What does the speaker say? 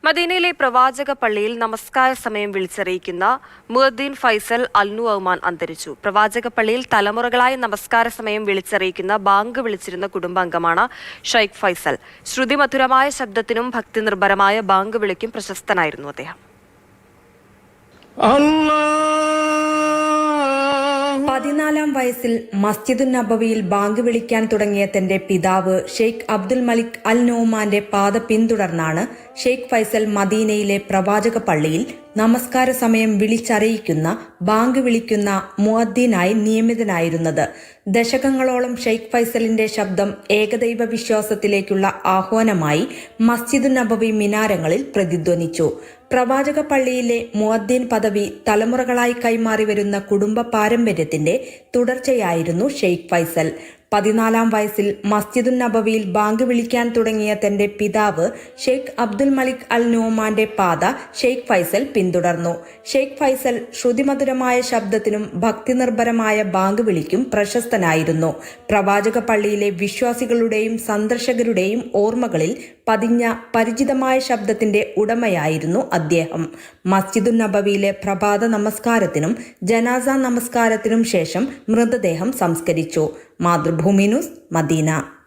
മദീനയിലെ പ്രവാചക പള്ളിയിൽ നമസ്കാര സമയം വിളിച്ചറിയിക്കുന്ന മുഅദ്ദിൻ ഫൈസൽ അൽ നുഅ്മാൻ അന്തരിച്ചു. പ്രവാചക പള്ളിയിൽ തലമുറകളായി നമസ്കാര സമയം വിളിച്ചറിയിക്കുന്ന ബാങ്ക് വിളിച്ചിരുന്ന കുടുംബാംഗമാണ് ഷെയ്ഖ് ഫൈസൽ. ശ്രുതിമധുരമായ ശബ്ദത്തിനും ഭക്തിനിർഭരമായ ബാങ്ക് വിളിക്കും പ്രശസ്തനായിരുന്നു അദ്ദേഹം. 14-ാം വയസ്സിൽ മസ്ജിദുൻ നബവിയിൽ ബാങ്ക് വിളിക്കാൻ തുടങ്ങിയ തന്റെ പിതാവ് ഷെയ്ഖ് അബ്ദുൽ മലിക് അൽ നുഅ്മാന്റെ പാത പിന്തുടർന്നാണ് ഷെയ്ഖ് ഫൈസൽ മദീനയിലെ പ്രവാചക പള്ളിയിൽ നമസ്കാര സമയം വിളിച്ചറിയിക്കുന്ന ബാങ്ക് വിളിക്കുന്ന മുഅദ്ദിനായി നിയമിതനായിരുന്നത്. ദശകങ്ങളോളം ഷെയ്ഖ് ഫൈസലിന്റെ ശബ്ദം ഏകദൈവ വിശ്വാസത്തിലേക്കുള്ള ആഹ്വാനമായി മസ്ജിദുൻ നബവി മിനാരങ്ങളിൽ പ്രതിധ്വനിച്ചു. പ്രവാചക പള്ളിയിലെ മുഅദ്ദിൻ പദവി തലമുറകളായി കൈമാറി വരുന്ന കുടുംബ പാരമ്പര്യത്തിന്റെ തുടർച്ചയായിരുന്നു ഷെയ്ഖ് ഫൈസൽ. 14-ാം വയസ്സിൽ മസ്ജിദുൻ നബവിയിൽ ബാങ്ക് വിളിക്കാൻ തുടങ്ങിയ തന്റെ പിതാവ് ഷെയ്ഖ് അബ്ദുൽ മലിക് അൽ നുഅ്മാന്റെ പാത ഷെയ്ഖ് ഫൈസൽ പിന്തുടർന്നു. ഷെയ്ഖ് ഫൈസൽ ശ്രുതിമധുരമായ ശബ്ദത്തിനും ഭക്തിനിർഭരമായ ബാങ്ക് വിളിക്കും പ്രശസ്തനായിരുന്നു. പ്രവാചക പള്ളിയിലെ വിശ്വാസികളുടെയും സന്ദർശകരുടെയും ഓർമ്മകളിൽ പതിഞ്ഞ പരിചിതമായ ശബ്ദത്തിന്റെ ഉടമയായിരുന്നു അദ്ദേഹം. മസ്ജിദുൻ നബവിയിലെ പ്രഭാത നമസ്കാരത്തിനും ജനാസ നമസ്കാരത്തിനും ശേഷം മൃതദേഹം സംസ്കരിച്ചു. Mathrubhumi news, Medina.